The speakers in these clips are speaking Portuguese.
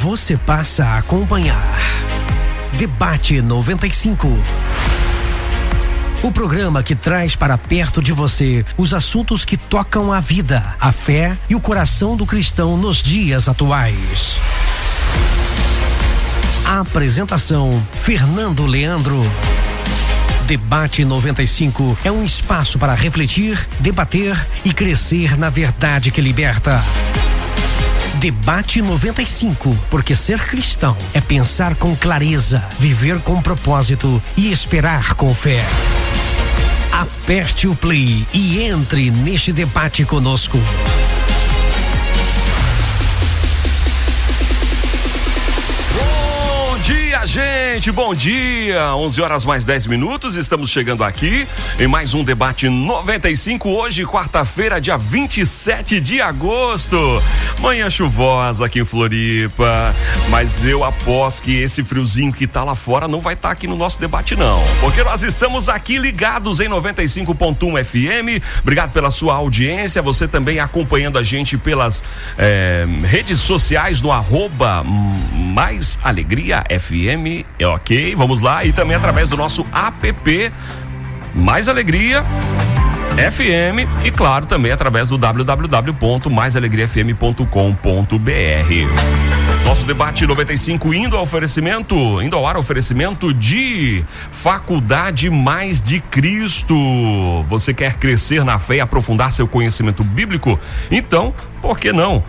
Você passa a acompanhar Debate 95. O programa que traz para perto de você os assuntos que tocam a vida, a fé e o coração do cristão nos dias atuais. A apresentação: Fernando Leandro. Debate 95 é um espaço para refletir, debater e crescer na verdade que liberta. Debate 95, porque ser cristão é pensar com clareza, viver com propósito e esperar com fé. Aperte o play e entre neste debate conosco. Gente, bom dia, 11 horas mais 10 minutos, estamos chegando aqui em mais um Debate 95, hoje quarta-feira, dia 27 de agosto, manhã chuvosa aqui em Floripa, mas eu aposto que esse friozinho que tá lá fora não vai estar aqui no nosso debate não, porque nós estamos aqui ligados em 95.1 FM, obrigado pela sua audiência, você também acompanhando a gente pelas redes sociais no @MaisAlegriaFM. Ok, vamos lá, e também através do nosso app Mais Alegria FM e claro também através do www.maisalegriafm.com.br. Nosso debate 95 indo ao ar oferecimento de Faculdade Mais de Cristo. Você quer crescer na fé e aprofundar seu conhecimento bíblico? Então, por que não?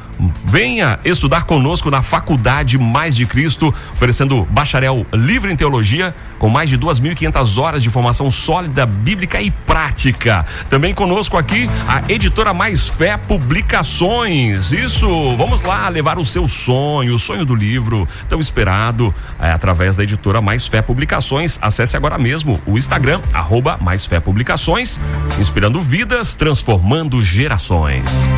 Venha estudar conosco na Faculdade Mais de Cristo, oferecendo bacharel livre em teologia, com mais de 2.500 horas de formação sólida, bíblica e prática. Também conosco aqui a editora Mais Fé Publicações. Isso, vamos lá levar o seu sonho, o sonho do livro tão esperado, através da editora Mais Fé Publicações. Acesse agora mesmo o Instagram, @Mais Fé Publicações, inspirando vidas, transformando gerações.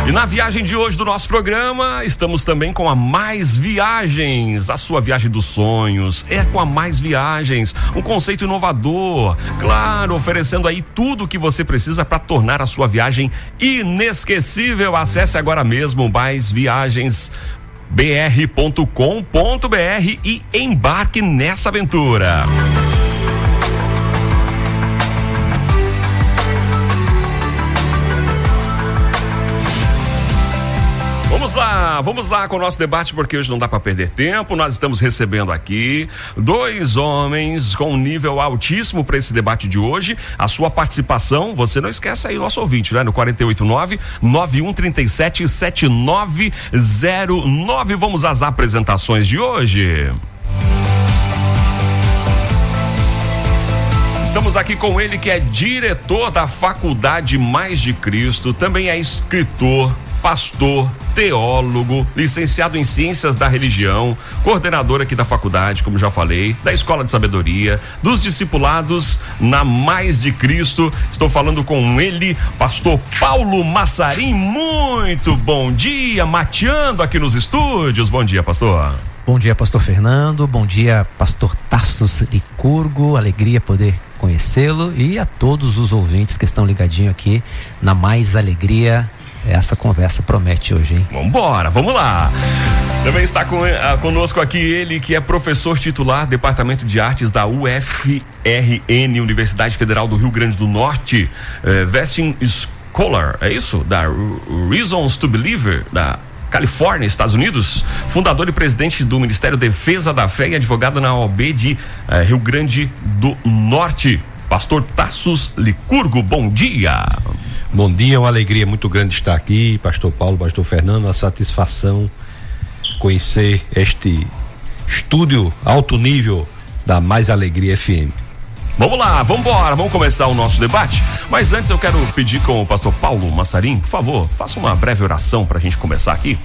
E na viagem de hoje do nosso programa, estamos também com a Mais Viagens, a sua viagem dos sonhos, é com a Mais Viagens, um conceito inovador, claro, oferecendo aí tudo o que você precisa para tornar a sua viagem inesquecível. Acesse agora mesmo maisviagensbr.com.br e embarque nessa aventura. Vamos lá com o nosso debate, porque hoje não dá para perder tempo. Nós estamos recebendo aqui dois homens com um nível altíssimo para esse debate de hoje. A sua participação, você não esquece aí o nosso ouvinte, né? No 489-9137-7909. Vamos às apresentações de hoje. Estamos aqui com ele, que é diretor da Faculdade Mais de Cristo, também é escritor, pastor, teólogo, licenciado em Ciências da Religião, coordenador aqui da faculdade, como já falei, da Escola de Sabedoria, dos discipulados na Mais de Cristo. Estou falando com ele, pastor Paulo Massarim. Muito bom dia, mateando aqui nos estúdios. Bom dia, pastor. Bom dia, pastor Fernando. Bom dia, pastor Tassos Licurgo. Alegria poder conhecê-lo e a todos os ouvintes que estão ligadinhos aqui na Mais Alegria. Essa conversa promete hoje, hein? Vambora, vamos lá. Também está conosco aqui ele, que é professor titular, Departamento de Artes da UFRN, Universidade Federal do Rio Grande do Norte, Vesting Scholar, é isso? Da Reasons to Believe, da Califórnia, Estados Unidos, fundador e presidente do Ministério Defesa da Fé e advogado na OAB de Rio Grande do Norte, pastor Tassos Licurgo. Bom dia. Bom dia, uma alegria muito grande estar aqui, pastor Paulo, pastor Fernando, uma satisfação conhecer este estúdio alto nível da Mais Alegria FM. Vamos lá, vamos embora, vamos começar o nosso debate, mas antes eu quero pedir com o pastor Paulo Massarim, por favor, faça uma breve oração para a gente começar aqui.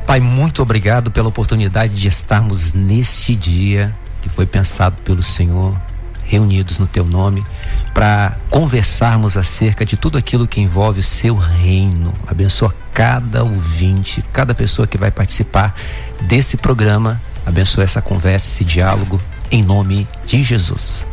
Pai, muito obrigado pela oportunidade de estarmos neste dia que foi pensado pelo Senhor, reunidos no teu nome, para conversarmos acerca de tudo aquilo que envolve o seu reino. Abençoa cada ouvinte, cada pessoa que vai participar desse programa. Abençoa essa conversa, esse diálogo, em nome de Jesus.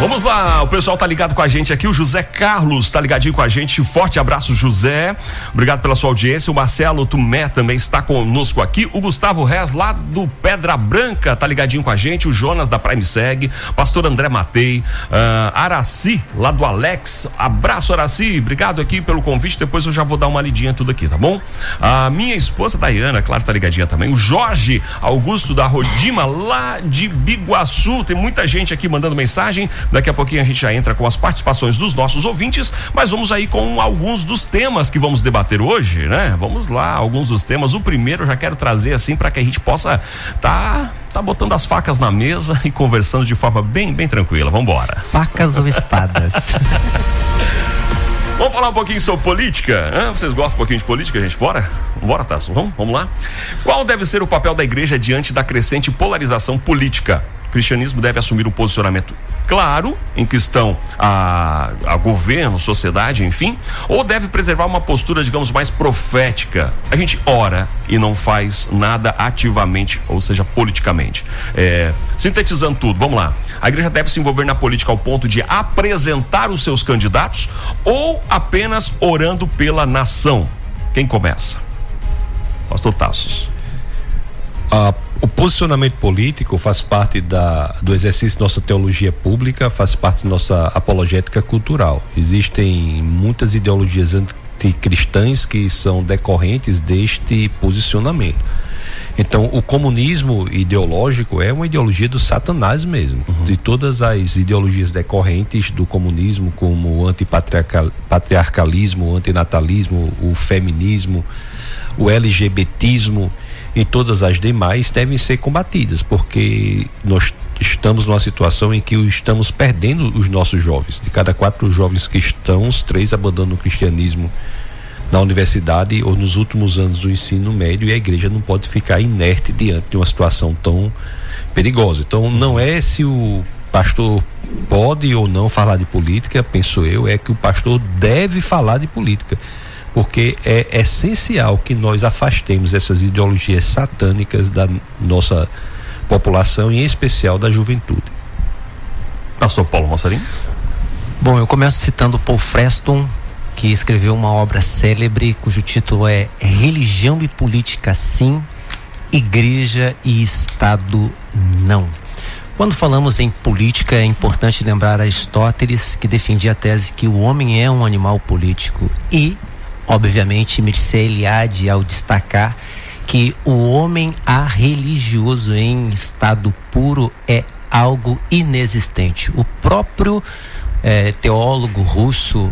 Vamos lá, o pessoal tá ligado com a gente aqui, o José Carlos tá ligadinho com a gente, forte abraço, José, obrigado pela sua audiência. O Marcelo Tumé também está conosco aqui, o Gustavo Rez lá do Pedra Branca tá ligadinho com a gente, o Jonas da Prime Seg, pastor André Matei, Araci lá do Alex, abraço Araci, obrigado aqui pelo convite, depois eu já vou dar uma lidinha tudo aqui, tá bom? A minha esposa Daiana, claro, tá ligadinha também, o Jorge Augusto da Rodima lá de Biguaçu, tem muita gente aqui mandando mensagem. Daqui a pouquinho a gente já entra com as participações dos nossos ouvintes, mas vamos aí com alguns dos temas que vamos debater hoje, né? Vamos lá, alguns dos temas. O primeiro eu já quero trazer assim para que a gente possa tá botando as facas na mesa e conversando de forma bem tranquila. Vamos embora. Facas ou espadas? Vamos falar um pouquinho sobre política? Vocês gostam um pouquinho de política, gente? Bora, Tasso? Vamos lá? Qual deve ser o papel da igreja diante da crescente polarização política? O cristianismo deve assumir um posicionamento claro em questão a governo, sociedade, enfim, ou deve preservar uma postura, digamos, mais profética? A gente ora e não faz nada ativamente, ou seja, politicamente. Sintetizando tudo, vamos lá. A igreja deve se envolver na política ao ponto de apresentar os seus candidatos ou apenas orando pela nação? Quem começa? Pastor Tassos. O posicionamento político faz parte do exercício da nossa teologia pública, faz parte da nossa apologética cultural. Existem muitas ideologias anticristãs que são decorrentes deste posicionamento. Então, o comunismo ideológico é uma ideologia do Satanás mesmo. De todas as ideologias decorrentes do comunismo, como o antipatriarcalismo, o antinatalismo, o feminismo, o LGBTismo e todas as demais devem ser combatidas, porque nós estamos numa situação em que estamos perdendo os nossos jovens. De cada 4 jovens cristãos, 3 abandonam o cristianismo na universidade ou nos últimos anos do ensino médio, e a igreja não pode ficar inerte diante de uma situação tão perigosa. Então, não é se o pastor pode ou não falar de política, penso eu, é que o pastor deve falar de política, porque é essencial que nós afastemos essas ideologias satânicas da nossa população, e em especial da juventude. Pastor Paulo Rossarim. Bom, eu começo citando Paul Freston, que escreveu uma obra célebre cujo título é Religião e Política Sim, Igreja e Estado Não. Quando falamos em política, é importante lembrar Aristóteles, que defendia a tese que o homem é um animal político, e obviamente Mircea Eliade ao destacar que o homem arreligioso em estado puro é algo inexistente. O próprio teólogo russo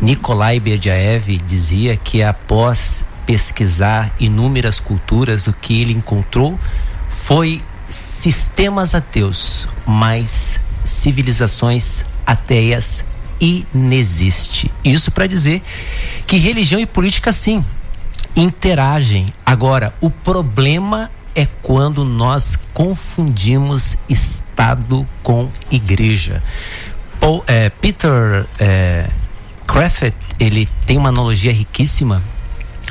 Nikolai Berdyaev dizia que, após pesquisar inúmeras culturas, o que ele encontrou foi sistemas ateus, mas civilizações ateias inexiste. Isso para dizer que religião e política sim interagem. Agora, o problema é quando nós confundimos Estado com igreja. Peter Craft, ele tem uma analogia riquíssima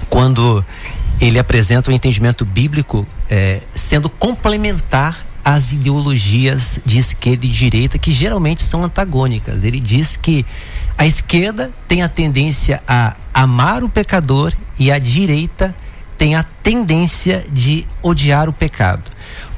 quando ele apresenta o entendimento bíblico sendo complementar às ideologias de esquerda e direita, que geralmente são antagônicas. Ele diz que a esquerda tem a tendência a amar o pecador e a direita tem a tendência de odiar o pecado.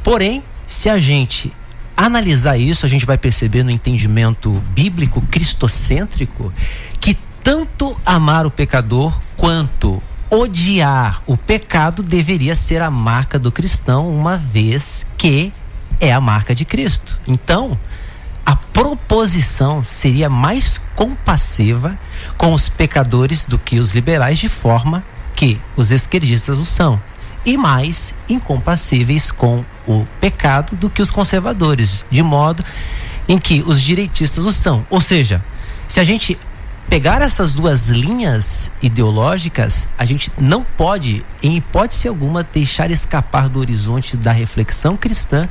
Porém, se a gente analisar isso, a gente vai perceber no entendimento bíblico cristocêntrico que tanto amar o pecador quanto odiar o pecado deveria ser a marca do cristão, uma vez que é a marca de Cristo. Então, a proposição seria mais compassiva com os pecadores do que os liberais, de forma que os esquerdistas o são, e mais incompassíveis com o pecado do que os conservadores, de modo em que os direitistas o são. Ou seja, se a gente pegar essas duas linhas ideológicas, a gente não pode, em hipótese alguma, deixar escapar do horizonte da reflexão cristã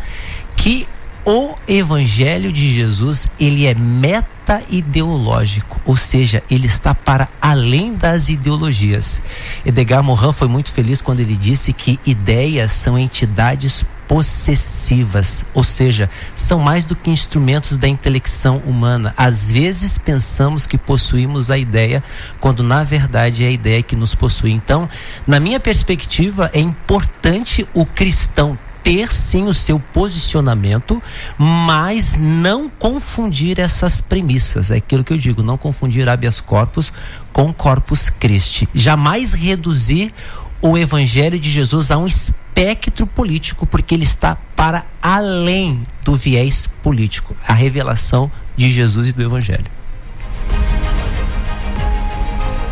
que o Evangelho de Jesus, ele é meta-ideológico, ou seja, ele está para além das ideologias. Edgar Morin foi muito feliz quando ele disse que ideias são entidades possessivas, ou seja, são mais do que instrumentos da intelecção humana. Às vezes pensamos que possuímos a ideia, quando na verdade é a ideia que nos possui. Então, na minha perspectiva, é importante o cristão ter sim o seu posicionamento, mas não confundir essas premissas. É aquilo que eu digo, não confundir habeas corpus com corpus Christi. Jamais reduzir o evangelho de Jesus a um espectro político, porque ele está para além do viés político. A revelação de Jesus e do evangelho.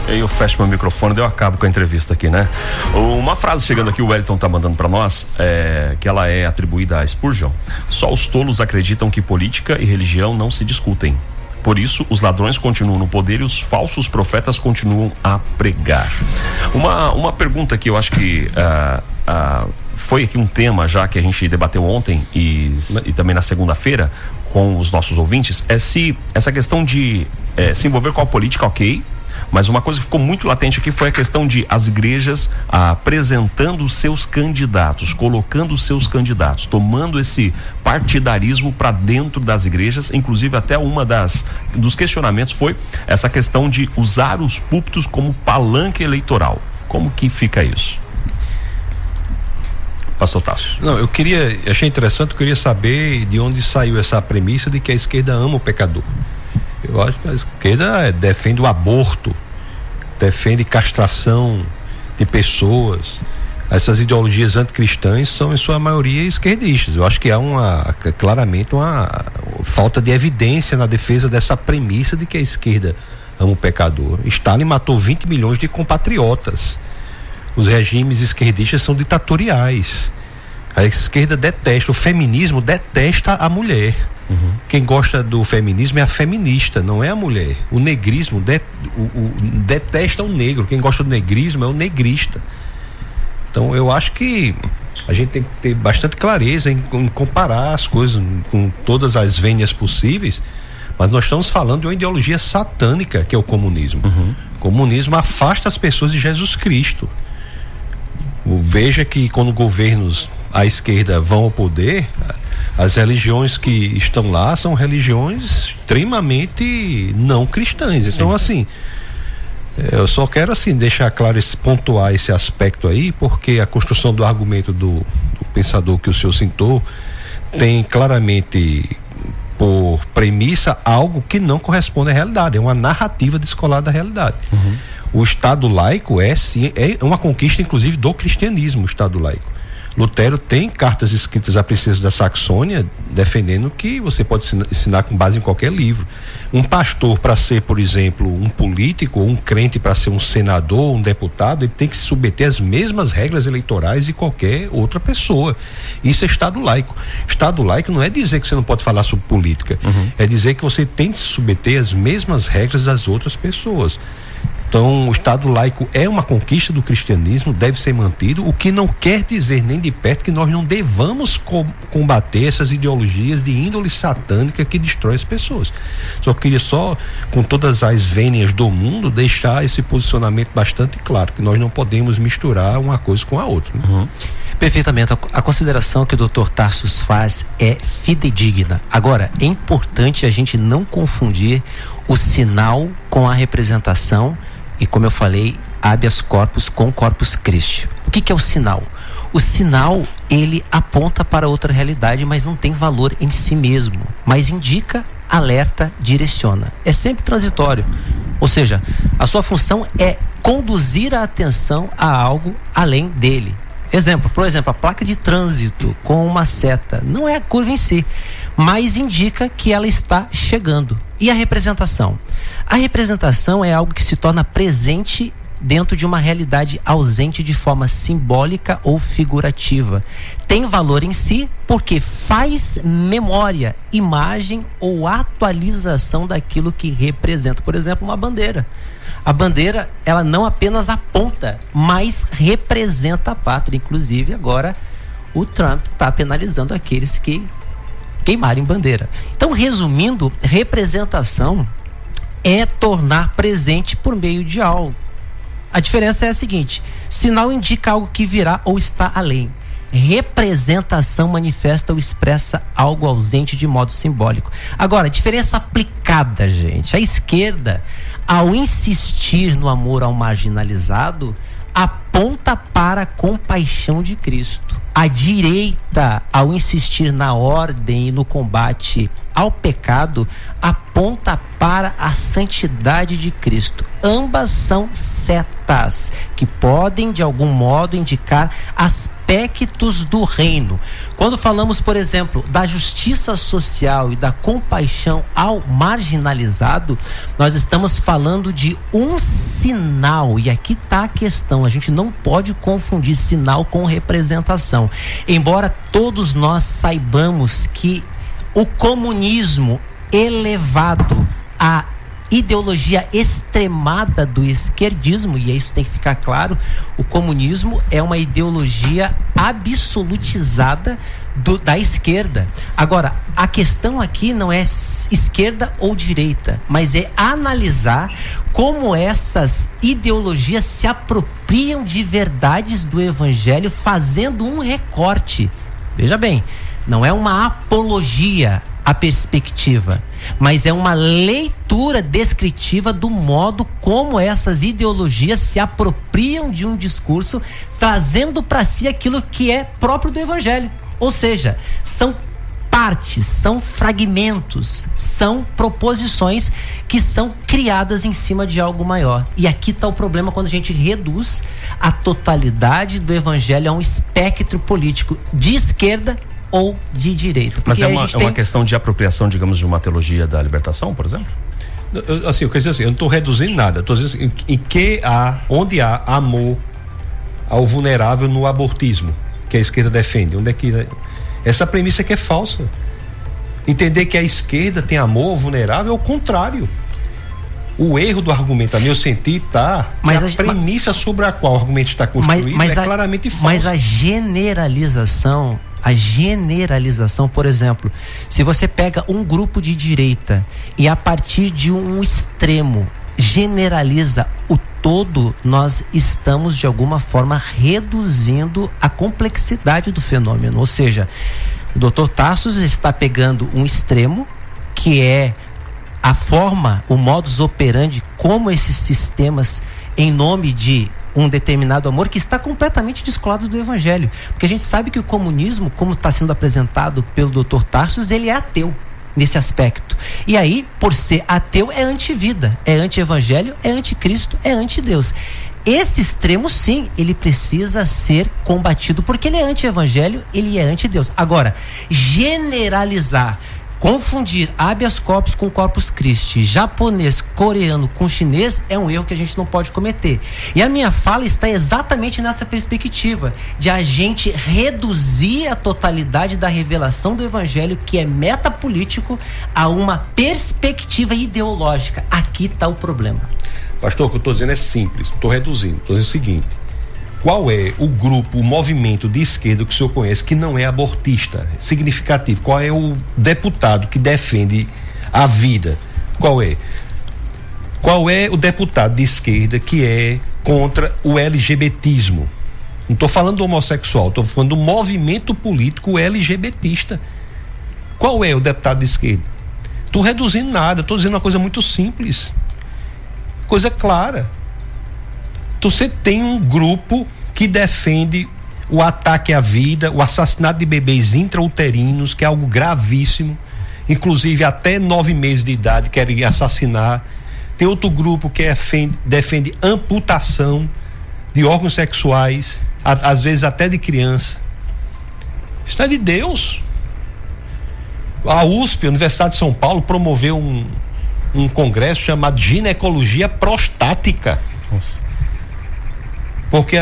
Eu fecho meu microfone e eu acabo com a entrevista aqui, né? Uma frase chegando aqui, o Wellington tá mandando para nós, que ela é atribuída a Spurgeon. Só os tolos acreditam que política e religião não se discutem. Por isso, os ladrões continuam no poder e os falsos profetas continuam a pregar. Uma pergunta que eu acho que foi aqui um tema já que a gente debateu ontem e também na segunda-feira com os nossos ouvintes, é se essa questão de se envolver com a política, ok. Mas uma coisa que ficou muito latente aqui foi a questão de as igrejas apresentando os seus candidatos, colocando os seus candidatos, tomando esse partidarismo para dentro das igrejas. Inclusive até dos questionamentos foi essa questão de usar os púlpitos como palanque eleitoral. Como que fica isso? Pastor Tasso. Não, achei interessante, eu queria saber de onde saiu essa premissa de que a esquerda ama o pecador. Eu acho que a esquerda defende o aborto, defende castração de pessoas. Essas ideologias anticristãs são em sua maioria esquerdistas. Eu acho que há claramente uma falta de evidência na defesa dessa premissa de que a esquerda ama o pecador. Stalin matou 20 milhões de compatriotas. Os regimes esquerdistas são ditatoriais. A esquerda detesta, o feminismo detesta a mulher. Uhum. Quem gosta do feminismo é a feminista, não é a mulher. O negrismo detesta o negro. Quem gosta do negrismo é o negrista. Então eu acho que a gente tem que ter bastante clareza em comparar as coisas com todas as vênias possíveis, mas nós estamos falando de uma ideologia satânica que é o comunismo. Uhum. O comunismo afasta as pessoas de Jesus Cristo. Veja que quando governos à esquerda vão ao poder, as religiões que estão lá são religiões extremamente não cristãs. Sim. Então, assim, eu só quero deixar claro, pontuar esse aspecto aí, porque a construção do argumento do pensador que o senhor citou tem claramente por premissa algo que não corresponde à realidade, é uma narrativa descolada da realidade. Uhum. O Estado laico é uma conquista, inclusive, do cristianismo, o Estado laico. Lutero tem cartas escritas à princesa da Saxônia defendendo que você pode ensinar com base em qualquer livro. Um pastor, para ser, por exemplo, um político, ou um crente para ser um senador, um deputado, ele tem que se submeter às mesmas regras eleitorais de qualquer outra pessoa. Isso é Estado laico. Estado laico não é dizer que você não pode falar sobre política, é dizer que você tem que se submeter às mesmas regras das outras pessoas. Então, o Estado laico é uma conquista do cristianismo, deve ser mantido, o que não quer dizer nem de perto que nós não devamos combater essas ideologias de índole satânica que destrói as pessoas. Só queria com todas as vênias do mundo, deixar esse posicionamento bastante claro, que nós não podemos misturar uma coisa com a outra. Né? Uhum. Perfeitamente, a consideração que o Dr. Tarsus faz é fidedigna. Agora, é importante a gente não confundir o sinal com a representação e, como eu falei, habeas corpus com corpus Christi. O que é o sinal? O sinal, ele aponta para outra realidade, mas não tem valor em si mesmo, mas indica, alerta, direciona. É sempre transitório, ou seja, a sua função é conduzir a atenção a algo além dele. Por exemplo, a placa de trânsito com uma seta não é a curva em si, mas indica que ela está chegando. E a representação? A representação é algo que se torna presente dentro de uma realidade ausente de forma simbólica ou figurativa. Tem valor em si porque faz memória, imagem ou atualização daquilo que representa. Por exemplo, uma bandeira. A bandeira, ela não apenas aponta, mas representa a pátria. Inclusive, agora, o Trump está penalizando aqueles que queimarem bandeira. Então, resumindo, representação é tornar presente por meio de algo. A diferença é a seguinte: sinal indica algo que virá ou está além. representação manifesta ou expressa algo ausente de modo simbólico. Agora, diferença aplicada, gente. A esquerda, ao insistir no amor ao marginalizado, aponta para a compaixão de Cristo. A direita, ao insistir na ordem e no combate ao pecado, aponta para a santidade de Cristo. Ambas são setas que podem, de algum modo, indicar aspectos do reino. Quando falamos, por exemplo, da justiça social e da compaixão ao marginalizado, nós estamos falando de um sinal, e aqui está a questão, a gente não pode confundir sinal com representação. Embora todos nós saibamos que o comunismo elevado à ideologia extremada do esquerdismo, e isso tem que ficar claro, o comunismo é uma ideologia absolutizada da esquerda. Agora, a questão aqui não é esquerda ou direita, mas é analisar como essas ideologias se apropriam de verdades do evangelho, fazendo um recorte. Veja bem, não é uma apologia à perspectiva, mas é uma leitura descritiva do modo como essas ideologias se apropriam de um discurso, trazendo para si aquilo que é próprio do evangelho. Ou seja, são partes, são fragmentos, são proposições que são criadas em cima de algo maior. E aqui está o problema quando a gente reduz a totalidade do evangelho a um espectro político de esquerda ou de direita. Mas é uma questão de apropriação, digamos, de uma teologia da libertação, por exemplo? Assim, eu quero dizer assim, eu não estou reduzindo nada, estou dizendo onde há amor ao vulnerável no abortismo, que a esquerda defende, onde é que essa premissa que é falsa. Entender que a esquerda tem amor ao vulnerável é o contrário. O erro do argumento, a meu sentir, a premissa sobre a qual o argumento está construído é claramente falsa. Mas a generalização, por exemplo, se você pega um grupo de direita e a partir de um extremo generaliza o todo, nós estamos de alguma forma reduzindo a complexidade do fenômeno. Ou seja, o Dr. Tarsos está pegando um extremo, que é a forma, o modus operandi, como esses sistemas, em nome de um determinado amor, que está completamente descolado do evangelho. Porque a gente sabe que o comunismo, como está sendo apresentado pelo Dr. Tarsos, ele é ateu nesse aspecto. E aí, por ser ateu, é antivida, é anti-evangelho, é anticristo, é anti-Deus. Esse extremo, sim, ele precisa ser combatido, porque ele é anti-evangelho, ele é anti-Deus. Agora, generalizar, confundir habeas corpus com corpus Christi, japonês, coreano com chinês, é um erro que a gente não pode cometer. E a minha fala está exatamente nessa perspectiva, de a gente reduzir a totalidade da revelação do evangelho, que é metapolítico, a uma perspectiva ideológica. Aqui está o problema. Pastor, o que eu estou dizendo é simples, não estou reduzindo, estou dizendo o seguinte: qual é o grupo, o movimento de esquerda que o senhor conhece que não é abortista, significativo? Qual é o deputado que defende a vida? Qual é? Qual é o deputado de esquerda que é contra o LGBTismo? Não estou falando do homossexual, estou falando do movimento político LGBTista. Qual é o deputado de esquerda? Estou reduzindo nada, estou dizendo uma coisa muito simples, coisa clara. Você tem um grupo que defende o ataque à vida, o assassinato de bebês intrauterinos, que é algo gravíssimo, inclusive até 9 meses de idade querem assassinar. Tem outro grupo que defende amputação de órgãos sexuais, às vezes até de criança. Isso não é de Deus. A USP, a Universidade de São Paulo, promoveu um congresso chamado Ginecologia Prostática. Porque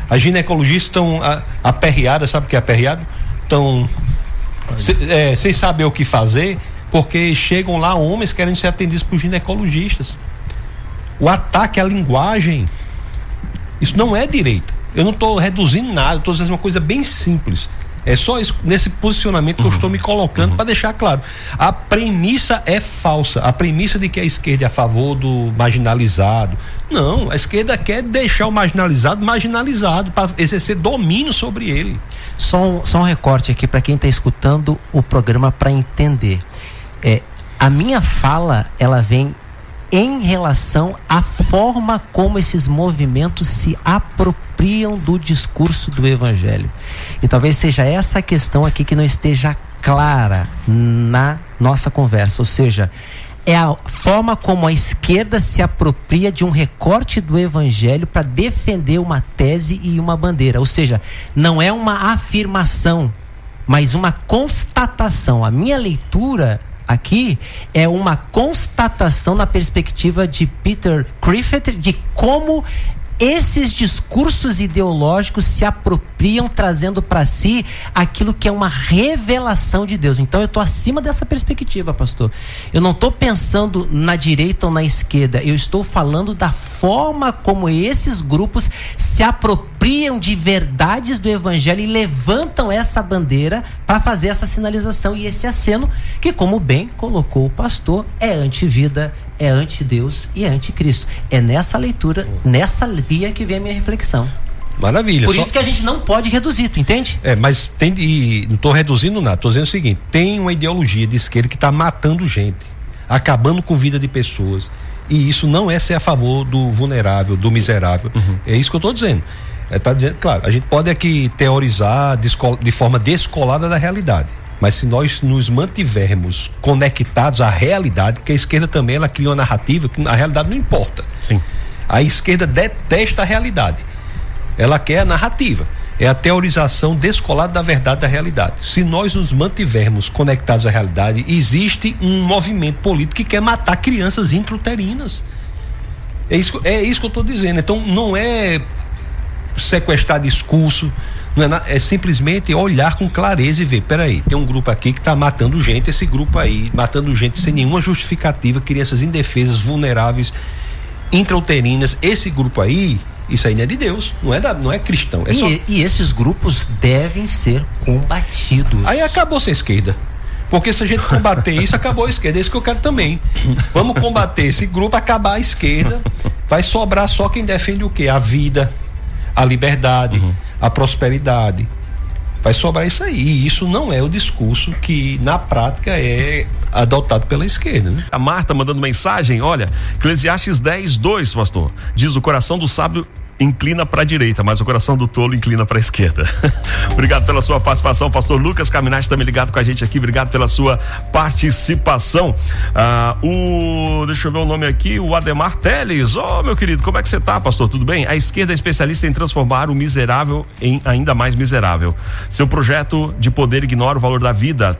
as ginecologistas estão aperreadas, sabe o que é aperreado? Estão sem saber o que fazer, porque chegam lá homens querendo ser atendidos por ginecologistas. O ataque à linguagem, isso não é direita. Eu não estou reduzindo nada, estou dizendo uma coisa bem simples. É só isso, nesse posicionamento que eu estou me colocando para deixar claro. A premissa é falsa. A premissa de que a esquerda é a favor do marginalizado. Não, a esquerda quer deixar o marginalizado para exercer domínio sobre ele. Só um recorte aqui para quem está escutando o programa para entender. A minha fala, ela vem em relação à forma como esses movimentos se apropriam do discurso do Evangelho. E talvez seja essa questão aqui que não esteja clara na nossa conversa, ou seja, é a forma como a esquerda se apropria de um recorte do Evangelho para defender uma tese e uma bandeira, ou seja, não é uma afirmação, mas uma constatação. A minha leitura aqui é uma constatação na perspectiva de Peter Griffith de como esses discursos ideológicos se apropriam, trazendo para si aquilo que é uma revelação de Deus. Então eu estou acima dessa perspectiva, pastor. Eu não estou pensando na direita ou na esquerda, eu estou falando da forma como esses grupos se apropriam de verdades do Evangelho e levantam essa bandeira para fazer essa sinalização e esse aceno que, como bem colocou o pastor, é antivida, é anti-Deus e é anticristo. É nessa leitura, nessa via que vem a minha reflexão. Maravilha. Por isso que a gente não pode reduzir, tu entende? Mas não estou reduzindo nada, estou dizendo o seguinte: tem uma ideologia de esquerda que está matando gente, acabando com vida de pessoas, e isso não é ser a favor do vulnerável, do miserável. É isso que eu estou dizendo. Tá dizendo, claro, a gente pode aqui teorizar de forma descolada da realidade, mas se nós nos mantivermos conectados à realidade, porque a esquerda também ela cria uma narrativa que a realidade não importa. Sim. A esquerda detesta a realidade, ela quer a narrativa, é a teorização descolada da verdade da realidade. Se nós nos mantivermos conectados à realidade, existe um movimento político que quer matar crianças intrauterinas. É isso que eu estou dizendo. Então não é sequestrar discurso, é simplesmente olhar com clareza e ver, peraí, tem um grupo aqui que está matando gente, esse grupo aí matando gente sem nenhuma justificativa, crianças indefesas, vulneráveis, intrauterinas, esse grupo aí, isso aí não é de Deus, não é cristão. E esses grupos devem ser combatidos. Aí acabou-se a esquerda, porque se a gente combater isso, acabou a esquerda. É isso que eu quero também. Vamos combater esse grupo, acabar a esquerda, vai sobrar só quem defende o quê? A vida, a liberdade, a prosperidade. Vai sobrar isso aí. E isso não é o discurso que na prática é adotado pela esquerda, né? A Marta mandando mensagem, olha, Eclesiastes 10:2, pastor, diz: o coração do sábio inclina para a direita, mas o coração do tolo inclina para a esquerda. Obrigado pela sua participação, pastor Lucas Caminati também ligado com a gente aqui, obrigado pela sua participação. Deixa eu ver o nome aqui, o Ademar Teles. Meu querido, como é que você tá, pastor? Tudo bem? A esquerda é especialista em transformar o miserável em ainda mais miserável. Seu projeto de poder ignora o valor da vida,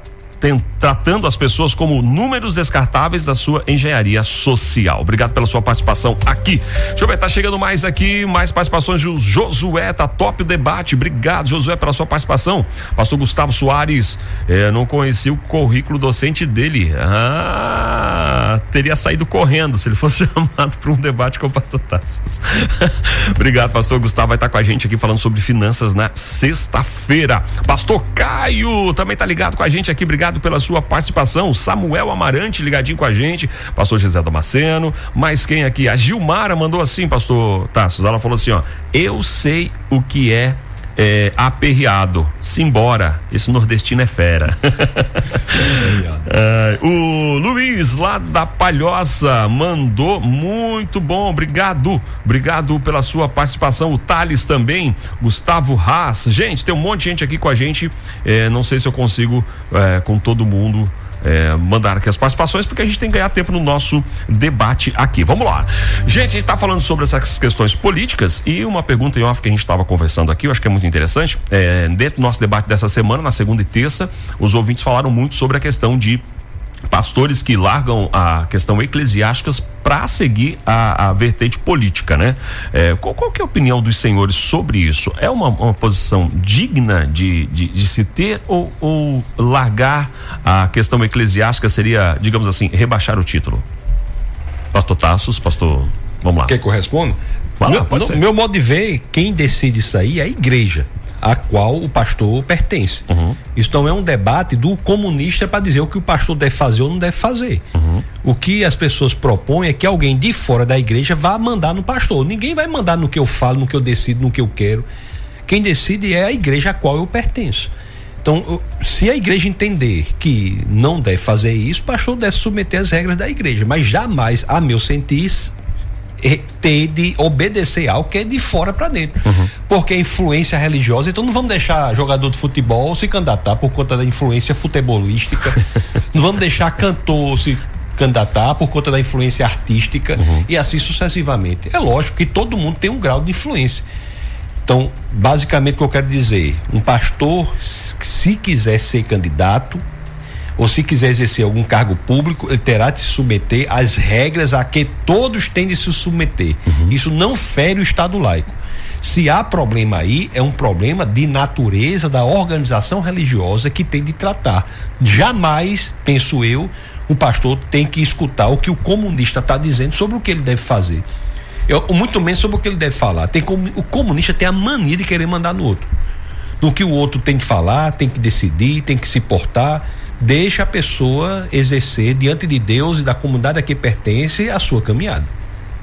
tratando as pessoas como números descartáveis da sua engenharia social. Obrigado pela sua participação aqui. Deixa eu ver, tá chegando mais aqui, mais participações. Josué, tá top o debate. Obrigado, Josué, pela sua participação. Pastor Gustavo Soares, não conheci o currículo docente dele. Teria saído correndo se ele fosse chamado para um debate com o pastor Tassos. Obrigado, pastor Gustavo, vai estar com a gente aqui falando sobre finanças na sexta-feira. Pastor Caio também tá ligado com a gente aqui, obrigado pela sua participação. Samuel Amarante ligadinho com a gente, pastor José Damasceno, mais quem aqui? A Gilmara mandou assim, pastor Tassos, ela falou assim, eu sei o que é aperreado, simbora, esse nordestino é fera. O Luiz lá da Palhoça mandou, muito bom, obrigado pela sua participação. O Thales também, Gustavo Haas, gente, tem um monte de gente aqui com a gente, não sei se eu consigo com todo mundo mandar aqui as participações, porque a gente tem que ganhar tempo no nosso debate aqui. Vamos lá. Gente, a gente está falando sobre essas questões políticas e uma pergunta em off que a gente estava conversando aqui, eu acho que é muito interessante. Dentro do nosso debate dessa semana, na segunda e terça, os ouvintes falaram muito sobre a questão de pastores que largam a questão eclesiástica para seguir a vertente política, né? Qual que é a opinião dos senhores sobre isso? É uma posição digna de se ter ou largar a questão eclesiástica seria, digamos assim, rebaixar o título? Pastor Tassos, pastor, vamos lá. Quer que eu responda? Meu modo de ver, quem decide isso aí é a igreja a qual o pastor pertence. Isso não é um debate do comunista para dizer o que o pastor deve fazer ou não deve fazer. O que as pessoas propõem é que alguém de fora da igreja vá mandar no pastor. Ninguém vai mandar no que eu falo, no que eu decido, no que eu quero. Quem decide é a igreja a qual eu pertenço. Então, se a igreja entender que não deve fazer isso, o pastor deve submeter as regras da igreja, mas jamais, a meu sentir, ter de obedecer algo que é de fora para dentro, porque é influência religiosa. Então não vamos deixar jogador de futebol se candidatar por conta da influência futebolística, não vamos deixar cantor se candidatar por conta da influência artística, e assim sucessivamente. É lógico que todo mundo tem um grau de influência. Então, basicamente o que eu quero dizer, um pastor, se quiser ser candidato ou se quiser exercer algum cargo público, ele terá de se submeter às regras a que todos têm de se submeter. Isso não fere o Estado laico. Se há problema aí, é um problema de natureza da organização religiosa que tem de tratar. Jamais, penso eu, o pastor tem que escutar o que o comunista está dizendo sobre o que ele deve fazer. Muito menos sobre o que ele deve falar. O comunista tem a mania de querer mandar no outro. No que o outro tem que falar, tem que decidir, tem que se portar. Deixa a pessoa exercer diante de Deus e da comunidade a que pertence a sua caminhada.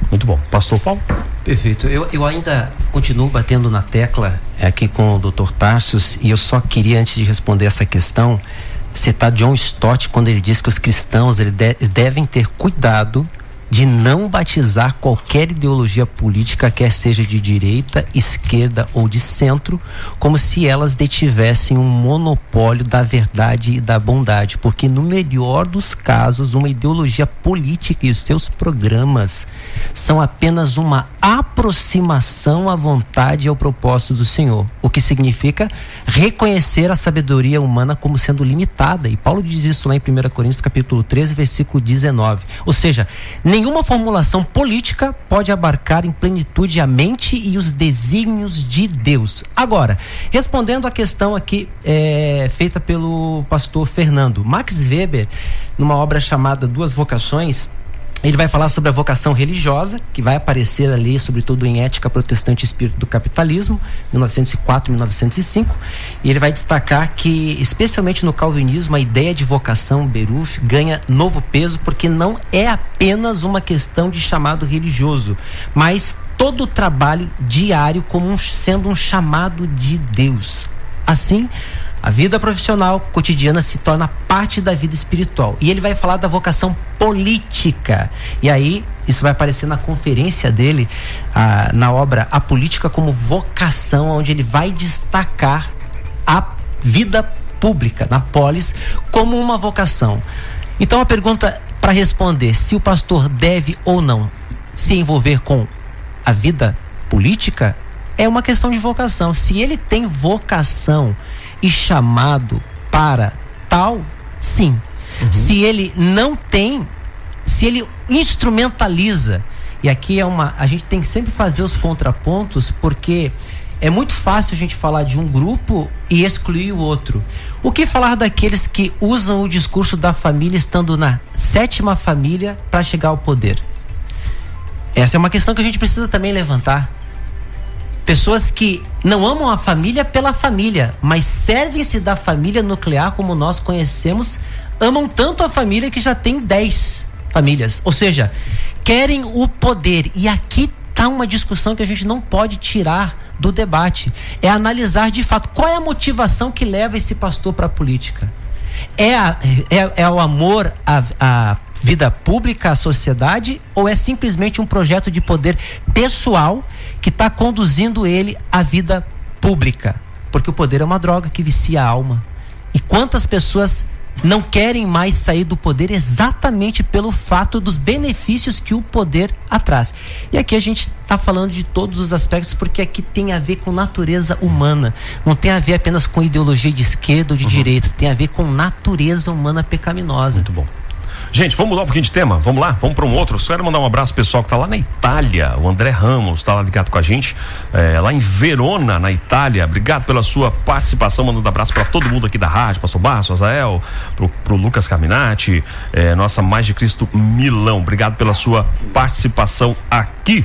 Muito bom. Pastor Paulo? Perfeito. Eu ainda continuo batendo na tecla aqui com o Dr. Tarcios, e eu só queria, antes de responder essa questão, citar John Stott quando ele diz que os cristãos devem ter cuidado de não batizar qualquer ideologia política, quer seja de direita, esquerda ou de centro, como se elas detivessem um monopólio da verdade e da bondade, porque no melhor dos casos, uma ideologia política e os seus programas são apenas uma aproximação à vontade e ao propósito do Senhor, o que significa reconhecer a sabedoria humana como sendo limitada, e Paulo diz isso lá em 1 Coríntios capítulo 13, versículo 19, ou seja, nenhuma formulação política pode abarcar em plenitude a mente e os desígnios de Deus. Agora, respondendo à questão aqui feita pelo pastor Fernando, Max Weber, numa obra chamada Duas Vocações, ele vai falar sobre a vocação religiosa, que vai aparecer ali, sobretudo em Ética Protestante e Espírito do Capitalismo, 1904 e 1905, e ele vai destacar que, especialmente no calvinismo, a ideia de vocação, Beruf, ganha novo peso, porque não é apenas uma questão de chamado religioso, mas todo o trabalho diário como sendo um chamado de Deus. Assim, a vida profissional cotidiana se torna parte da vida espiritual. E ele vai falar da vocação política. E aí, isso vai aparecer na conferência dele, na obra A Política como Vocação, onde ele vai destacar a vida pública, na polis, como uma vocação. Então, a pergunta para responder se o pastor deve ou não se envolver com a vida política é uma questão de vocação. Se ele tem vocação e chamado para tal, sim. Se ele não tem, se ele instrumentaliza, e aqui a gente tem que sempre fazer os contrapontos, porque é muito fácil a gente falar de um grupo e excluir o outro. O que falar daqueles que usam o discurso da família estando na 7ª família para chegar ao poder? Essa é uma questão que a gente precisa também levantar. Pessoas que não amam a família pela família, mas servem-se da família nuclear como nós conhecemos, amam tanto a família que já tem 10 famílias, ou seja, querem o poder. E aqui está uma discussão que a gente não pode tirar do debate, é analisar de fato qual é a motivação que leva esse pastor para a política. É o amor à vida pública, à sociedade, ou é simplesmente um projeto de poder pessoal que está conduzindo ele à vida pública? Porque o poder é uma droga que vicia a alma. E quantas pessoas não querem mais sair do poder exatamente pelo fato dos benefícios que o poder traz? E aqui a gente está falando de todos os aspectos, porque aqui tem a ver com natureza humana, não tem a ver apenas com ideologia de esquerda ou de direita, tem a ver com natureza humana pecaminosa. Muito bom. Gente, vamos mudar um pouquinho de tema? Vamos lá? Vamos para um outro? Só quero mandar um abraço pro pessoal que tá lá na Itália. O André Ramos está lá ligado com a gente, lá em Verona, na Itália. Obrigado pela sua participação, mandando um abraço para todo mundo aqui da rádio, Pastor Márcio, Azael, pro Lucas Carminati, nossa Mais de Cristo Milão. Obrigado pela sua participação aqui. que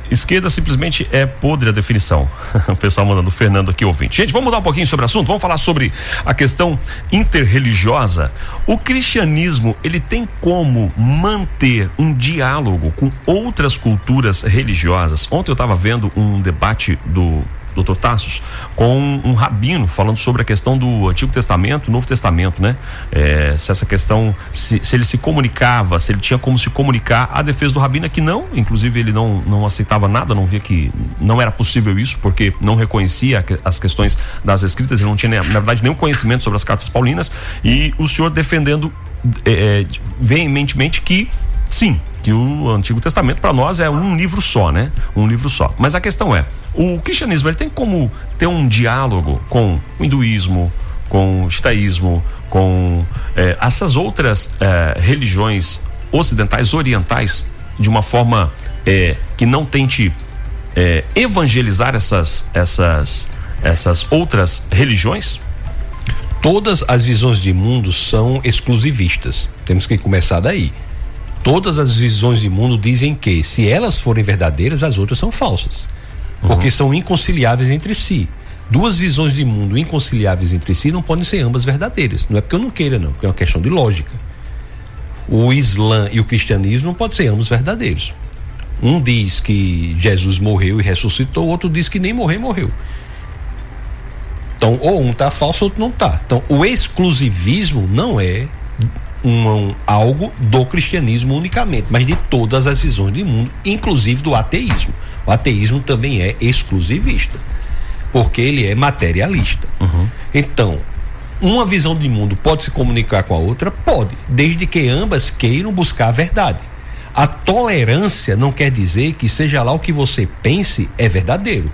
esquerda simplesmente é podre a definição. O pessoal mandando, o Fernando aqui, ouvinte. Gente, vamos mudar um pouquinho sobre o assunto, vamos falar sobre a questão interreligiosa. O cristianismo, ele tem como manter um diálogo com outras culturas religiosas? Ontem eu estava vendo um debate do Dr. Tassos com um rabino falando sobre a questão do Antigo Testamento, Novo Testamento, né? Se essa questão, se ele se comunicava, se ele tinha como se comunicar. A defesa do rabino é que não, inclusive ele não aceitava nada, não via que não era possível isso, porque não reconhecia as questões das escritas, ele não tinha, na verdade, nenhum conhecimento sobre as cartas paulinas, e o senhor defendendo veementemente que sim, que o Antigo Testamento para nós é um livro só, né? Um livro só. Mas a questão é, o cristianismo, ele tem como ter um diálogo com o hinduísmo, com o judaísmo, com essas outras religiões ocidentais, orientais, de uma forma que não tente evangelizar essas outras religiões? Todas as visões de mundo são exclusivistas. Temos que começar daí. Todas as visões de mundo dizem que, se elas forem verdadeiras, as outras são falsas. Porque são inconciliáveis entre si. Duas visões de mundo inconciliáveis entre si não podem ser ambas verdadeiras. Não é porque eu não queira, não, porque é uma questão de lógica. O Islã e o cristianismo não podem ser ambos verdadeiros. Um diz que Jesus morreu e ressuscitou, o outro diz que nem morreu. Então, ou um está falso, ou outro não está. Então, o exclusivismo não é algo do cristianismo unicamente, mas de todas as visões de mundo, inclusive do ateísmo. O ateísmo também é exclusivista, porque ele é materialista. Então, uma visão de mundo pode se comunicar com a outra? Pode, desde que ambas queiram buscar a verdade. A tolerância não quer dizer que seja lá o que você pense é verdadeiro.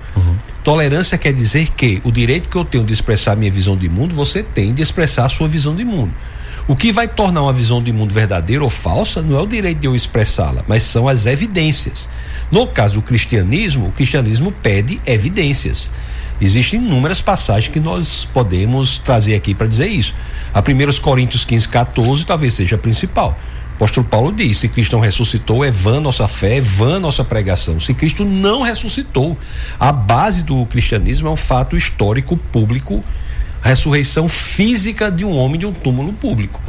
Tolerância quer dizer que o direito que eu tenho de expressar minha visão de mundo, você tem de expressar a sua visão de mundo. O que vai tornar uma visão de mundo verdadeira ou falsa não é o direito de eu expressá-la, mas são as evidências. No caso do cristianismo, o cristianismo pede evidências. Existem inúmeras passagens que nós podemos trazer aqui para dizer isso. A 1 Coríntios 15:14 talvez seja a principal. O apóstolo Paulo diz: se Cristo não ressuscitou, é vã nossa fé, é vã nossa pregação. Se Cristo não ressuscitou, a base do cristianismo é um fato histórico público, a ressurreição física de um homem de um túmulo público.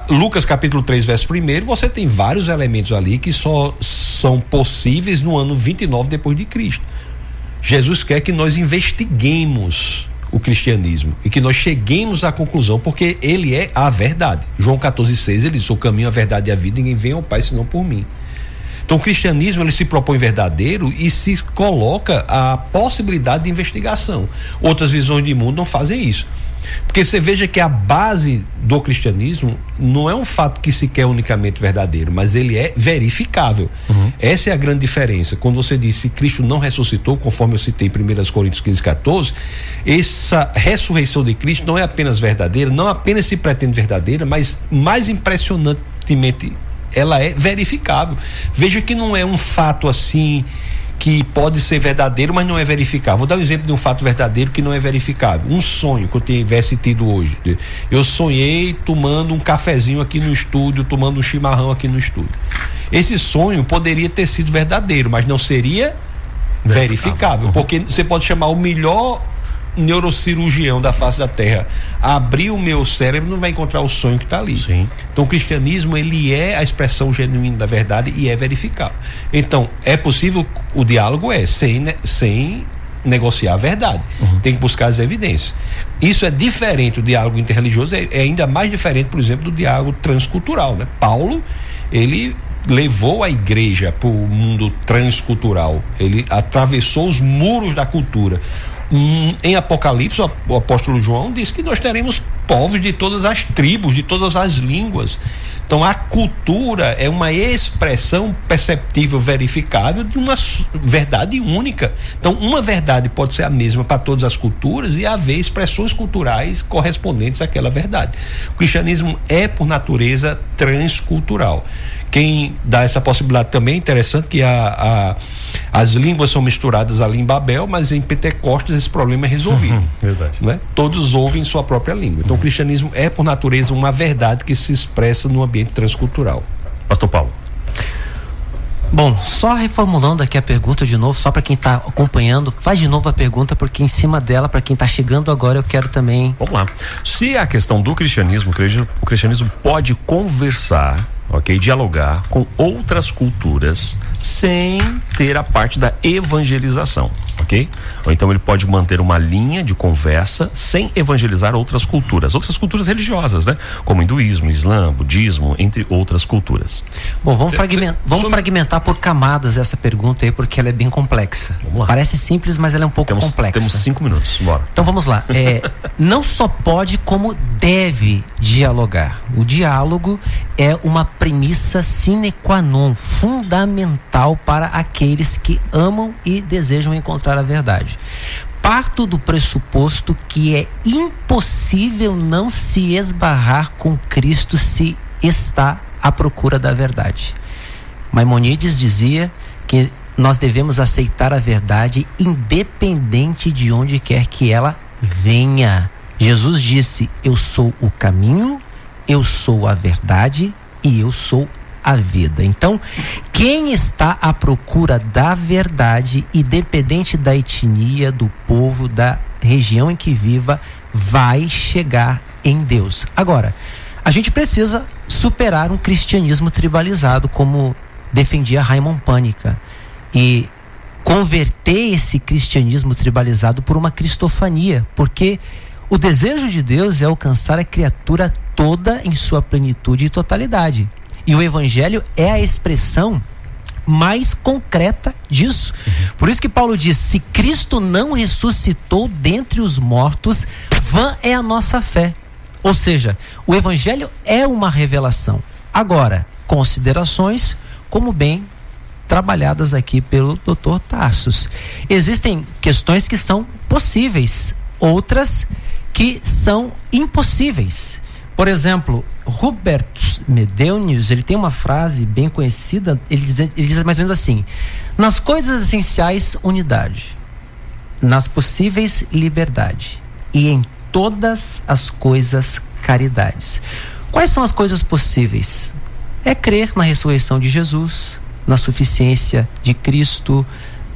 Lucas capítulo 3, verso 1, você tem vários elementos ali que só são possíveis no ano 29 depois de Cristo. Jesus quer que nós investiguemos o cristianismo e que nós cheguemos à conclusão, porque ele é a verdade. João 14,6, ele diz: o caminho, a verdade e a vida, ninguém vem ao Pai senão por mim. Então o cristianismo, ele se propõe verdadeiro e se coloca a possibilidade de investigação. Outras visões de mundo não fazem isso, porque você veja que a base do cristianismo não é um fato que se quer unicamente verdadeiro, mas ele é verificável. Essa é a grande diferença. Quando você diz se Cristo não ressuscitou, conforme eu citei em 1 Coríntios 15:14, essa ressurreição de Cristo não é apenas verdadeira, não apenas se pretende verdadeira, mas mais impressionantemente ela é verificável. Veja que não é um fato assim que pode ser verdadeiro, mas não é verificável. Vou dar um exemplo de um fato verdadeiro que não é verificável. Um sonho que eu tivesse tido hoje. Eu sonhei tomando um cafezinho aqui no estúdio, tomando um chimarrão aqui no estúdio. Esse sonho poderia ter sido verdadeiro, mas não seria verificável. Porque você pode chamar o melhor neurocirurgião da face da terra, abrir o meu cérebro, não vai encontrar o sonho que está ali. Sim. Então o cristianismo, ele é a expressão genuína da verdade e é verificável. Então é possível, o diálogo sem negociar a verdade. Tem que buscar as evidências. Isso é diferente. O diálogo interreligioso é ainda mais diferente, por exemplo, do diálogo transcultural, né? Paulo, ele levou a igreja para o mundo transcultural, ele atravessou os muros da cultura. Em Apocalipse, o apóstolo João diz que nós teremos povos de todas as tribos, de todas as línguas. Então a cultura é uma expressão perceptível, verificável de uma verdade única. Então uma verdade pode ser a mesma para todas as culturas e haver expressões culturais correspondentes àquela verdade. O cristianismo é, por natureza, transcultural. Quem dá essa possibilidade também é interessante, que as línguas são misturadas ali em Babel, mas em Pentecostes esse problema é resolvido. Verdade. Né? Todos ouvem sua própria língua. Então o cristianismo é, por natureza, uma verdade que se expressa no ambiente transcultural. Pastor Paulo. Bom, só reformulando aqui a pergunta de novo, só para quem está acompanhando, faz de novo a pergunta, porque em cima dela, para quem está chegando agora, eu quero também... Vamos lá. Se a questão do cristianismo, o cristianismo pode conversar, ok, dialogar com outras culturas sem ter a parte da evangelização, ok? Ou então ele pode manter uma linha de conversa sem evangelizar outras culturas religiosas, né? Como hinduísmo, islã, budismo, entre outras culturas. Bom, vamos fragmentar por camadas essa pergunta aí, porque ela é bem complexa. Vamos lá. Parece simples, mas ela é um pouco complexa. Temos 5 minutos, bora. Então vamos lá. Não só pode, como deve dialogar. O diálogo é uma premissa sine qua non, fundamental para aqueles que amam e desejam encontrar a verdade. Parto do pressuposto que é impossível não se esbarrar com Cristo se está à procura da verdade. Maimonides dizia que nós devemos aceitar a verdade independente de onde quer que ela venha. Jesus disse: eu sou o caminho, eu sou a verdade e eu sou a vida. Então, quem está à procura da verdade, independente da etnia, do povo, da região em que viva, vai chegar em Deus. Agora, a gente precisa superar um cristianismo tribalizado, como defendia Raimund Pânica, e converter esse cristianismo tribalizado por uma cristofania, porque o desejo de Deus é alcançar a criatura toda em sua plenitude e totalidade. E o evangelho é a expressão mais concreta disso. Por isso que Paulo diz: se Cristo não ressuscitou dentre os mortos, vã é a nossa fé. Ou seja, o evangelho é uma revelação. Agora, considerações como bem trabalhadas aqui pelo Dr. Tarsus. Existem questões que são possíveis, outras que são impossíveis. Por exemplo, Hubertus Medeunius, ele tem uma frase bem conhecida, ele diz mais ou menos assim: nas coisas essenciais, unidade, nas possíveis, liberdade, e em todas as coisas, caridades. Quais são as coisas possíveis? É crer na ressurreição de Jesus, na suficiência de Cristo,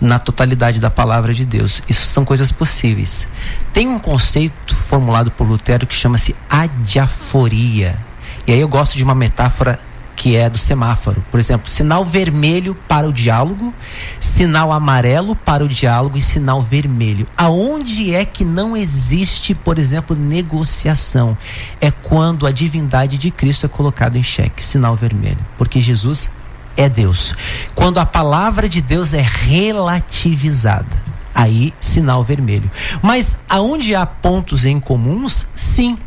na totalidade da palavra de Deus. Isso são coisas possíveis. Tem um conceito formulado por Lutero que chama-se adiaforia. E aí eu gosto de uma metáfora que é do semáforo. Por exemplo, sinal vermelho para o diálogo, sinal amarelo para o diálogo e sinal vermelho. Aonde é que não existe, por exemplo, negociação? É quando a divindade de Cristo é colocada em xeque, sinal vermelho. Porque Jesus é Deus. Quando a palavra de Deus é relativizada, aí sinal vermelho. Mas aonde há pontos em comuns, sim,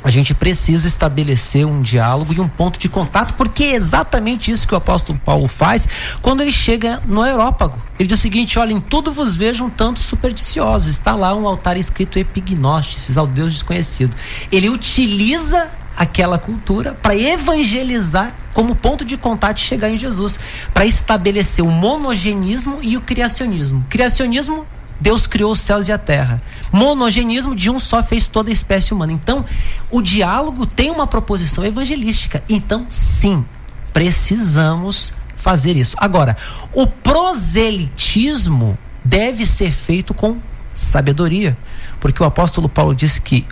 a gente precisa estabelecer um diálogo e um ponto de contato, porque é exatamente isso que o apóstolo Paulo faz quando ele chega no Areópago. Ele diz o seguinte: olha, em tudo vos vejo um tanto supersticiosos. Está lá um altar escrito Epignóstices, ao Deus desconhecido. Ele utiliza aquela cultura para evangelizar como ponto de contato e chegar em Jesus, para estabelecer o monogenismo e o criacionismo. Criacionismo, Deus criou os céus e a terra. Monogenismo, de um só fez toda a espécie humana. Então, o diálogo tem uma proposição evangelística. Então, sim, precisamos fazer isso. Agora, o proselitismo deve ser feito com sabedoria, porque o apóstolo Paulo diz que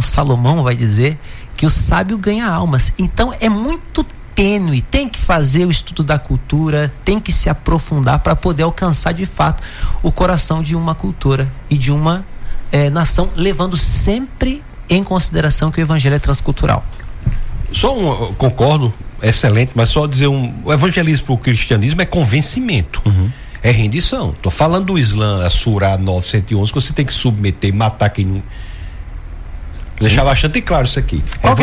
Salomão vai dizer que o sábio ganha almas. Então é muito tênue, tem que fazer o estudo da cultura, tem que se aprofundar para poder alcançar de fato o coração de uma cultura e de uma nação, levando sempre em consideração que o evangelho é transcultural. Concordo, excelente, mas só dizer o evangelismo para o cristianismo é convencimento. É rendição. Estou falando do Islã, a Surah 911, que você tem que submeter, matar quem não... Deixar bastante claro isso aqui. Qual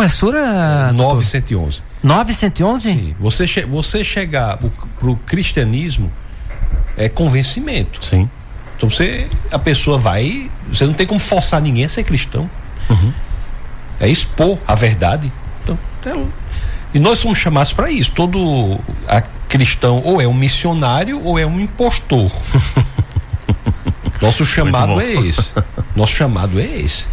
é a sura? 911. 911? Sim. Você chegar pro cristianismo é convencimento. Sim. Então a pessoa vai, você não tem como forçar ninguém a ser cristão. É expor a verdade. Então, e nós somos chamados para isso. Todo cristão ou é um missionário ou é um impostor. Nosso chamado é esse.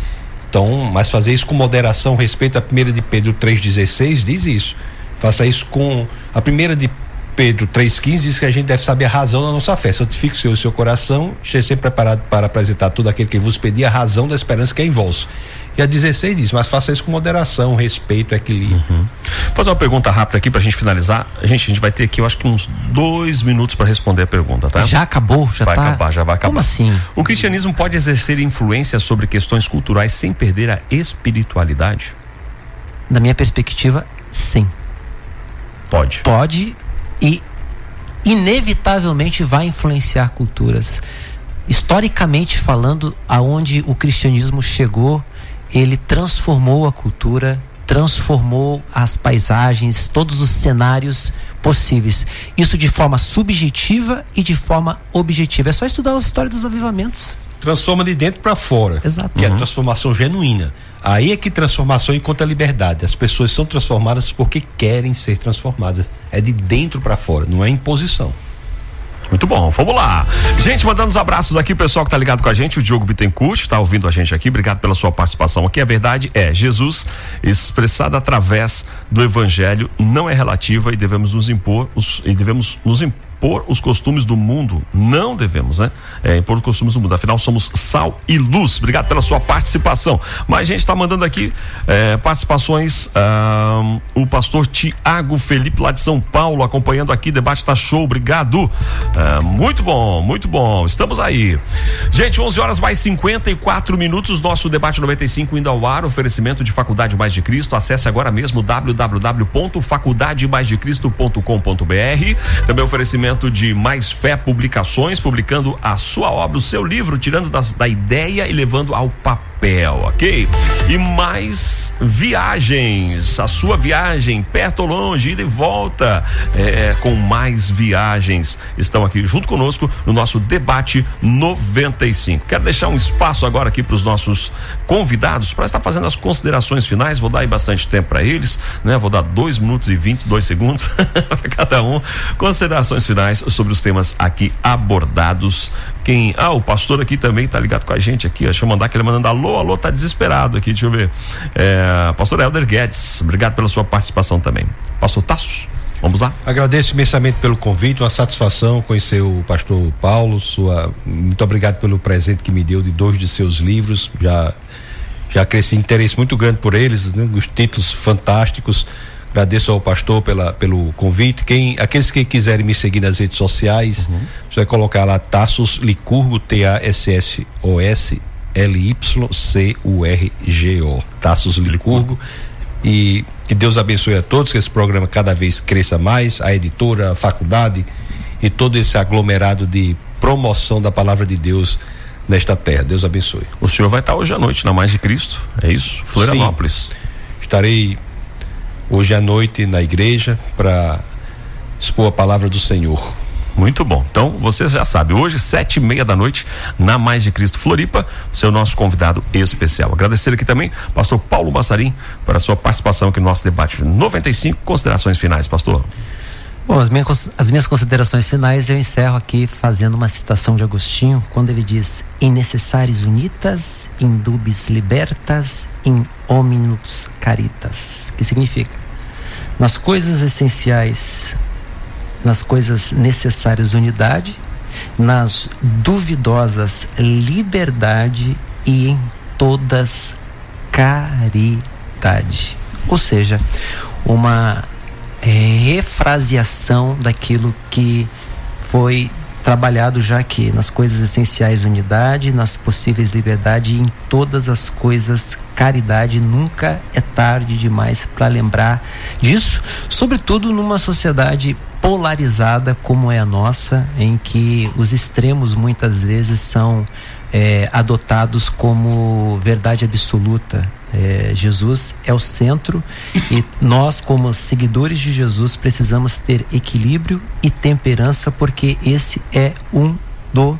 Então, mas fazer isso com moderação, respeito a 1 de Pedro 3,16 diz isso. Faça isso com a 1 de Pedro 3,15 diz que a gente deve saber a razão da nossa fé. Santifique o Senhor e o seu coração, esteja sempre preparado para apresentar todo aquele que vos pedir a razão da esperança que é em vós. E a 16 diz, mas faça isso com moderação, respeito, equilíbrio. Vou fazer uma pergunta rápida aqui pra gente finalizar. A gente vai ter aqui, eu acho que uns 2 minutos para responder a pergunta, tá? Já acabou? Já vai acabar, já vai acabar. Como assim? O cristianismo pode exercer influência sobre questões culturais sem perder a espiritualidade? Da minha perspectiva, sim. Pode. Pode e inevitavelmente vai influenciar culturas. Historicamente falando, aonde o cristianismo chegou, ele transformou a cultura, transformou as paisagens, todos os cenários possíveis. Isso de forma subjetiva e de forma objetiva. É só estudar as histórias dos avivamentos. Transforma de dentro para fora. Exato. Que é a transformação genuína. Aí é que transformação encontra liberdade. As pessoas são transformadas porque querem ser transformadas. É de dentro para fora, não é imposição. Muito bom, vamos lá. Gente, mandando os abraços aqui, o pessoal que tá ligado com a gente, o Diogo Bittencourt, tá ouvindo a gente aqui, obrigado pela sua participação aqui. A verdade é, Jesus, expressado através do evangelho, não é relativa e devemos nos impor os costumes do mundo. Não devemos, né? Impor os costumes do mundo. Afinal, somos sal e luz. Obrigado pela sua participação. Mas a gente está mandando aqui participações. O pastor Tiago Felipe, lá de São Paulo, acompanhando aqui. Debate tá show. Obrigado. Muito bom, muito bom. Estamos aí. Gente, 11h54. Nosso debate 95 indo ao ar. Oferecimento de Faculdade Mais de Cristo. Acesse agora mesmo www.faculdademaisdecristo.com.br. Também oferecimento de Mais Fé Publicações, publicando a sua obra, o seu livro, tirando da ideia e levando ao papel, ok? E mais viagens, a sua viagem, perto ou longe, ida e volta, com mais viagens, estão aqui junto conosco no nosso debate 95. Quero deixar um espaço agora aqui para os nossos convidados para estar fazendo as considerações finais. Vou dar aí bastante tempo para eles, né? Vou dar 2 minutos e 22 segundos para cada um. Considerações finais sobre os temas aqui abordados. O pastor aqui também tá ligado com a gente aqui, deixa eu mandar que ele mandando alô, tá desesperado aqui, deixa eu ver. Pastor Helder Guedes, obrigado pela sua participação também. Pastor Tassos, vamos lá? Agradeço imensamente pelo convite, uma satisfação conhecer o pastor Paulo, muito obrigado pelo presente que me deu de 2 de seus livros, já cresci interesse muito grande por eles, né? Os títulos fantásticos. Agradeço ao pastor pelo convite. Aqueles que quiserem me seguir nas redes sociais, você vai colocar lá Tassos Licurgo, TASSOSLYCURGO, Tassos Licurgo. E que Deus abençoe a todos, que esse programa cada vez cresça mais, a editora, a faculdade e todo esse aglomerado de promoção da palavra de Deus nesta terra. Deus abençoe. O senhor vai estar hoje à noite na Mais de Cristo, é isso? Florianópolis. Sim, estarei hoje à noite na igreja para expor a palavra do Senhor. Muito bom, então você já sabe, hoje 7h30 na Mais de Cristo Floripa, seu nosso convidado especial. Agradecer aqui também pastor Paulo Massarim para a sua participação aqui no nosso debate 95. Considerações finais, pastor. Bom, as minhas considerações finais eu encerro aqui fazendo uma citação de Agostinho, quando ele diz: in necessaris unitas, in dubis libertas, in hominus caritas, que significa, nas coisas essenciais, nas coisas necessárias unidade, nas duvidosas liberdade e em todas caridade. Ou seja, uma refraseação daquilo que foi trabalhado já aqui, nas coisas essenciais unidade, nas possíveis liberdade e em todas as coisas caridade. Nunca é tarde demais para lembrar disso, sobretudo numa sociedade polarizada como é a nossa, em que os extremos muitas vezes são adotados como verdade absoluta. Jesus é o centro e nós, como seguidores de Jesus, precisamos ter equilíbrio e temperança, porque esse é um dos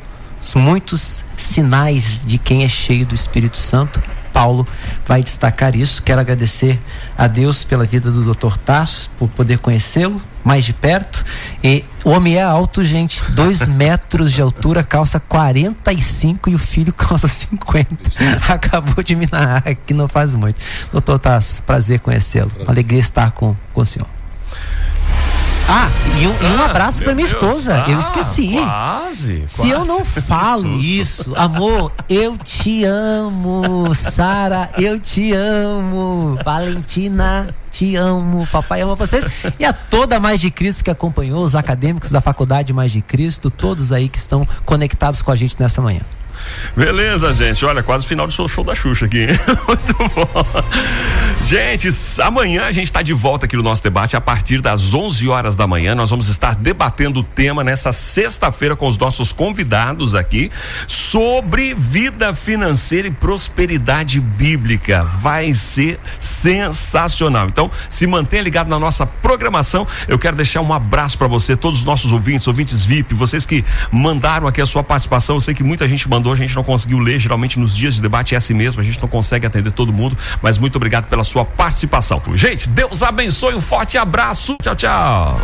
muitos sinais de quem é cheio do Espírito Santo. Paulo vai destacar isso. Quero agradecer a Deus pela vida do Dr. Tassos, por poder conhecê-lo mais de perto. E o homem é alto, gente, 2 metros de altura, calça 45 e o filho calça 50. Acabou de me narrar aqui, não faz muito. Dr. Tassos, prazer conhecê-lo. Uma alegria estar com o senhor. E um abraço pra minha esposa. Eu esqueci. Quase. Se eu não falo isso, amor, eu te amo. Sara, eu te amo. Valentina, te amo. Papai ama vocês. E a toda Mais de Cristo que acompanhou, os acadêmicos da Faculdade Mais de Cristo, todos aí que estão conectados com a gente nessa manhã. Beleza, gente. Olha, quase final do show da Xuxa aqui, hein? Muito bom. Gente, amanhã a gente está de volta aqui no nosso debate a partir das 11 horas da manhã. Nós vamos estar debatendo o tema nessa sexta-feira com os nossos convidados aqui sobre vida financeira e prosperidade bíblica. Vai ser sensacional. Então, se mantenha ligado na nossa programação. Eu quero deixar um abraço para você, todos os nossos ouvintes VIP, vocês que mandaram aqui a sua participação. Eu sei que muita gente mandou, a gente não conseguiu ler. Geralmente nos dias de debate é assim mesmo, a gente não consegue atender todo mundo, mas muito obrigado pela sua participação. Gente, Deus abençoe, um forte abraço. Tchau, tchau.